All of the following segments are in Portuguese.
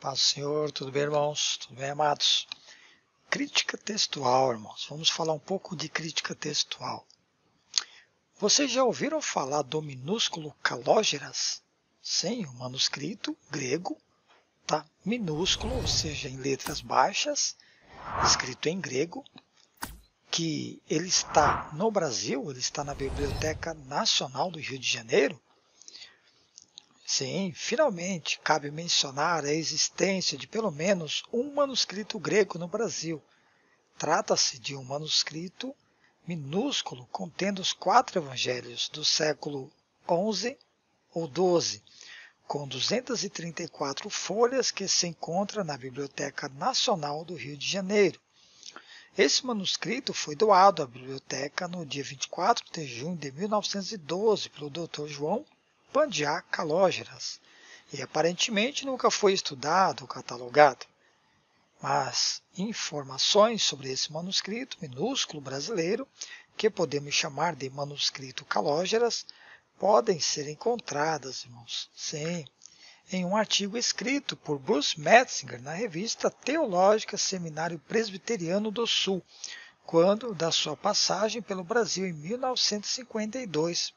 Paz do Senhor, tudo bem, irmãos? Tudo bem, amados? Crítica textual, irmãos. Vamos falar um pouco de crítica textual. Vocês já ouviram falar do minúsculo calógeras? Sim, o manuscrito grego, tá? Minúsculo, ou seja, em letras baixas, escrito em grego, que ele está no Brasil, ele está na Biblioteca Nacional do Rio de Janeiro. Sim, finalmente cabe mencionar a existência de pelo menos um manuscrito grego no Brasil. Trata-se de um manuscrito minúsculo contendo os 4 evangelhos do século XI ou XII, com 234 folhas que se encontra na Biblioteca Nacional do Rio de Janeiro. Esse manuscrito foi doado à biblioteca no dia 24 de junho de 1912 pelo Dr. João Pandiá Calógeras e aparentemente nunca foi estudado ou catalogado. Mas informações sobre esse manuscrito minúsculo brasileiro, que podemos chamar de manuscrito Calógeras, podem ser encontradas, irmãos, sim, em um artigo escrito por Bruce Metzinger na revista Teológica Seminário Presbiteriano do Sul, quando da sua passagem pelo Brasil em 1952.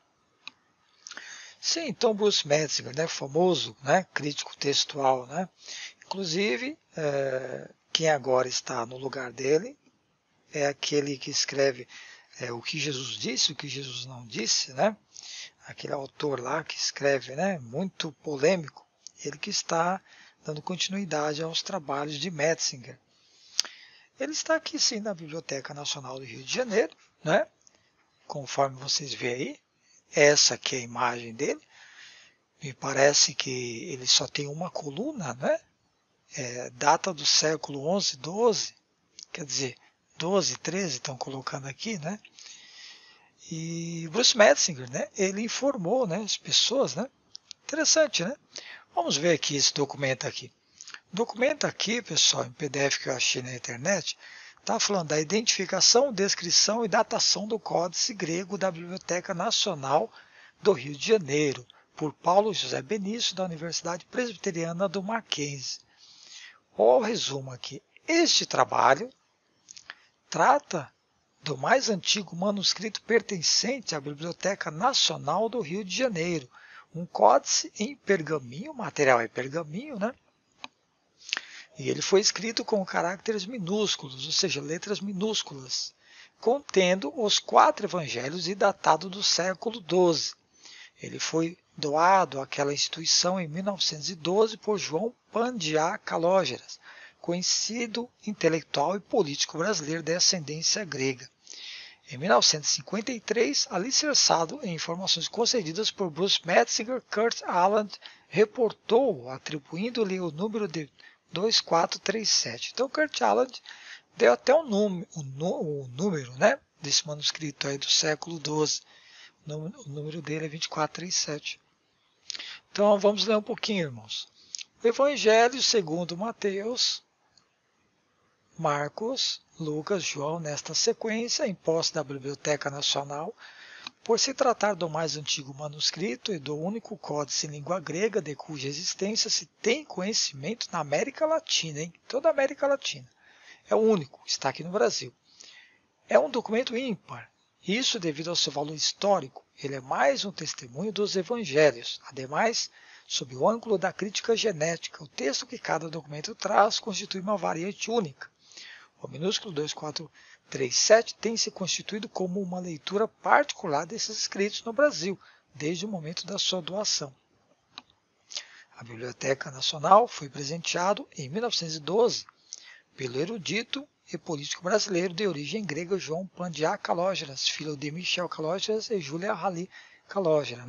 Sim, então Bruce Metzinger, famoso, crítico textual, inclusive quem agora está no lugar dele é aquele que escreve o que Jesus disse, o que Jesus não disse, aquele autor lá que escreve, muito polêmico, ele que está dando continuidade aos trabalhos de Metzinger. Ele está aqui sim na Biblioteca Nacional do Rio de Janeiro, conforme vocês veem aí, essa aqui é a imagem dele. Me parece que ele só tem uma coluna, data do século XI, XII, quer dizer, 12, 13 estão colocando aqui, E Bruce Metzinger, ele informou, as pessoas, Interessante, Vamos ver aqui esse documento aqui. O documento aqui, pessoal, em PDF que eu achei na internet, está falando da identificação, descrição e datação do Códice Grego da Biblioteca Nacional do Rio de Janeiro, por Paulo José Benício, da Universidade Presbiteriana do Mackenzie. O resumo aqui. Este trabalho trata do mais antigo manuscrito pertencente à Biblioteca Nacional do Rio de Janeiro, um códice em pergaminho, o material é pergaminho, E ele foi escrito com caracteres minúsculos, ou seja, letras minúsculas, contendo os 4 evangelhos e datado do século XII. Ele foi doado àquela instituição em 1912 por João Pandiá Calógeras, conhecido intelectual e político brasileiro de ascendência grega. Em 1953, alicerçado em informações concedidas por Bruce Metzinger, Kurt Aland reportou, atribuindo-lhe o número de 2437. Então, Kurt Aland deu até o número desse manuscrito aí do século XII. O número dele é 2437. Então, vamos ler um pouquinho, irmãos. O Evangelho segundo Mateus, Marcos, Lucas, João, nesta sequência, em posse da Biblioteca Nacional, por se tratar do mais antigo manuscrito e do único códice em língua grega de cuja existência se tem conhecimento na América Latina, toda a América Latina. É o único, está aqui no Brasil. É um documento ímpar, isso devido ao seu valor histórico. Ele é mais um testemunho dos evangelhos. Ademais, sob o ângulo da crítica genética, o texto que cada documento traz constitui uma variante única. O minúsculo 2437 tem se constituído como uma leitura particular desses escritos no Brasil, desde o momento da sua doação. A Biblioteca Nacional foi presenteado em 1912 pelo erudito e político brasileiro de origem grega João Pandiá Calógeras, filho de Michel Calógeras e Júlia Rally Calógeras,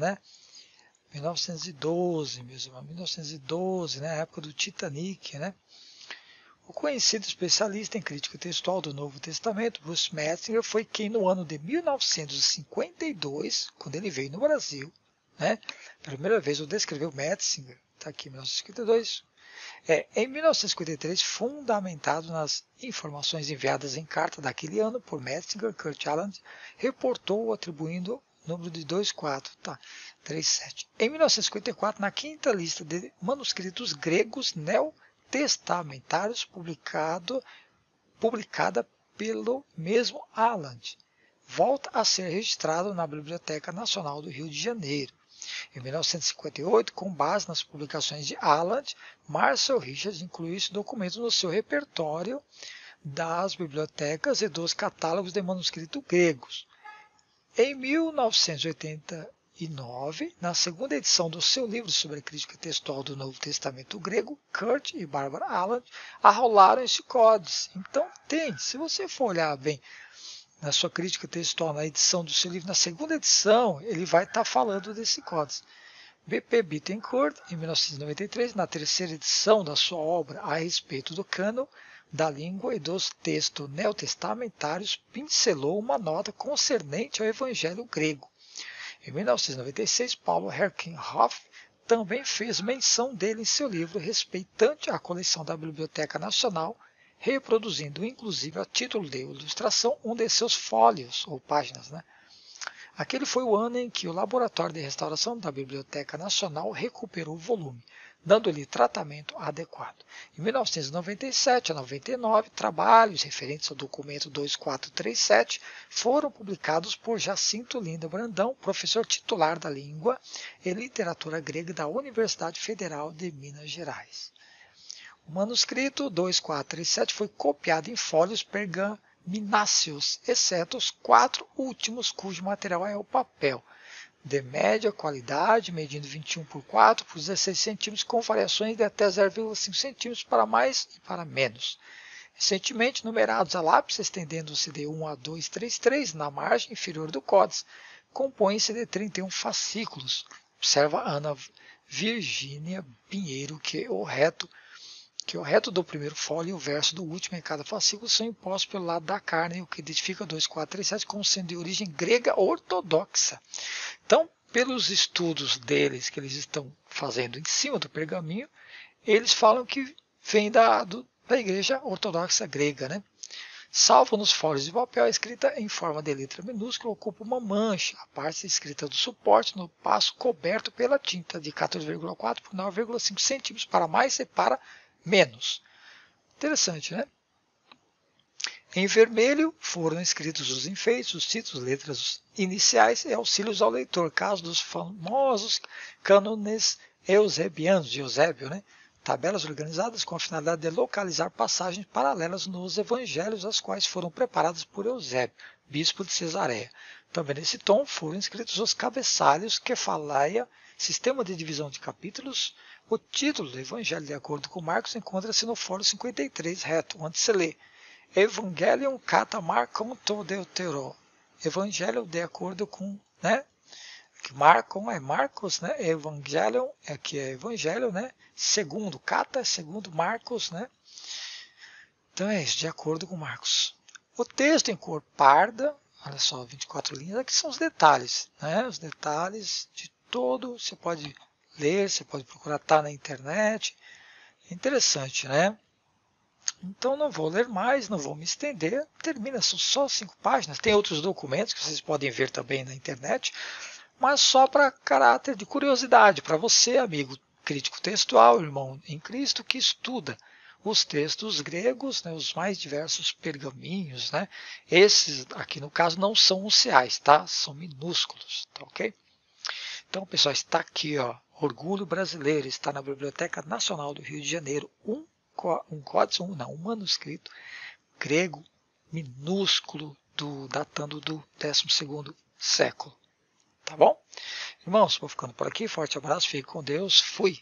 1912, meus irmãos, 1912, na época do Titanic, O conhecido especialista em crítica textual do Novo Testamento, Bruce Metzinger, foi quem no ano de 1952, quando ele veio no Brasil, pela primeira vez o descreveu Metzinger, está aqui 1952, em 1953, fundamentado nas informações enviadas em carta daquele ano por Metzinger, Kurt Aland reportou atribuindo o número de 2437. Em 1954, na quinta lista de manuscritos gregos Testamentários, publicada pelo mesmo Aland. Volta a ser registrado na Biblioteca Nacional do Rio de Janeiro. Em 1958, com base nas publicações de Aland, Marcel Richards incluiu esse documento no seu repertório das bibliotecas e dos catálogos de manuscritos gregos. Em 1989, na segunda edição do seu livro sobre a crítica textual do Novo Testamento grego, Kurt e Barbara Aland arrolaram esse códice. Então se você for olhar bem na sua crítica textual, na edição do seu livro, na segunda edição, ele vai estar falando desse códice. B.P. Bittencourt, em 1993, na terceira edição da sua obra a respeito do cânon da língua e dos textos neotestamentários, pincelou uma nota concernente ao Evangelho grego. Em 1996, Paulo Herkenhoff também fez menção dele em seu livro respeitante à coleção da Biblioteca Nacional, reproduzindo inclusive a título de ilustração um de seus fólios, ou páginas. Aquele foi o ano em que o Laboratório de Restauração da Biblioteca Nacional recuperou o volume, dando-lhe tratamento adequado. Em 1997 a 99, trabalhos referentes ao documento 2437 foram publicados por Jacinto Lindo Brandão, professor titular da Língua e Literatura Grega da Universidade Federal de Minas Gerais. O manuscrito 2437 foi copiado em folhos pergamináceos, exceto os 4 últimos, cujo material é o papel, de média qualidade, medindo 21 por 4 por 16 centímetros, com variações de até 0,5 centímetros para mais e para menos. Recentemente numerados a lápis, estendendo-se de 1 a 233 na margem inferior do códice, compõe-se de 31 fascículos. Observa Ana Virgínia Pinheiro que o reto do primeiro folho e o verso do último em cada fascículo são impostos pelo lado da carne, o que identifica 2437 como sendo de origem grega ortodoxa. Então, pelos estudos deles que eles estão fazendo em cima do pergaminho, eles falam que vem da igreja ortodoxa grega, Salvo nos folhos de papel, a escrita em forma de letra minúscula ocupa uma mancha, a parte escrita do suporte no passo coberto pela tinta de 14,4 por 9,5 centímetros para mais e para menos. Interessante, Em vermelho foram escritos os enfeites, os títulos, letras iniciais e auxílios ao leitor, caso dos famosos cânones eusebianos de Eusébio, Tabelas organizadas com a finalidade de localizar passagens paralelas nos evangelhos, as quais foram preparadas por Eusébio, bispo de Cesareia. Também nesse tom foram escritos os cabeçalhos, Kefaleia, sistema de divisão de capítulos. O título do Evangelho, de acordo com Marcos, encontra-se no fórum 53, reto, onde se lê Evangelium kata Marcon to deutero. Evangelho de acordo com, que Marcon é Marcos, Evangelium que é Evangelho, Segundo, kata é segundo Marcos, Então é isso, de acordo com Marcos. O texto em cor parda, olha só, 24 linhas, aqui são os detalhes, Os detalhes de todo, você pode ler, você pode procurar, tá na internet. Interessante, Então não vou ler mais, não vou me estender. Termina, são só 5 páginas. Tem outros documentos que vocês podem ver também na internet, mas só para caráter de curiosidade, para você, amigo crítico textual, irmão em Cristo, que estuda os textos gregos, os mais diversos pergaminhos, Esses aqui no caso não são unciais, tá? São minúsculos, tá ok? Então, pessoal, está aqui, Orgulho Brasileiro, está na Biblioteca Nacional do Rio de Janeiro, um manuscrito grego minúsculo datando do 12º século. Tá bom? Irmãos, vou ficando por aqui. Forte abraço, fique com Deus. Fui!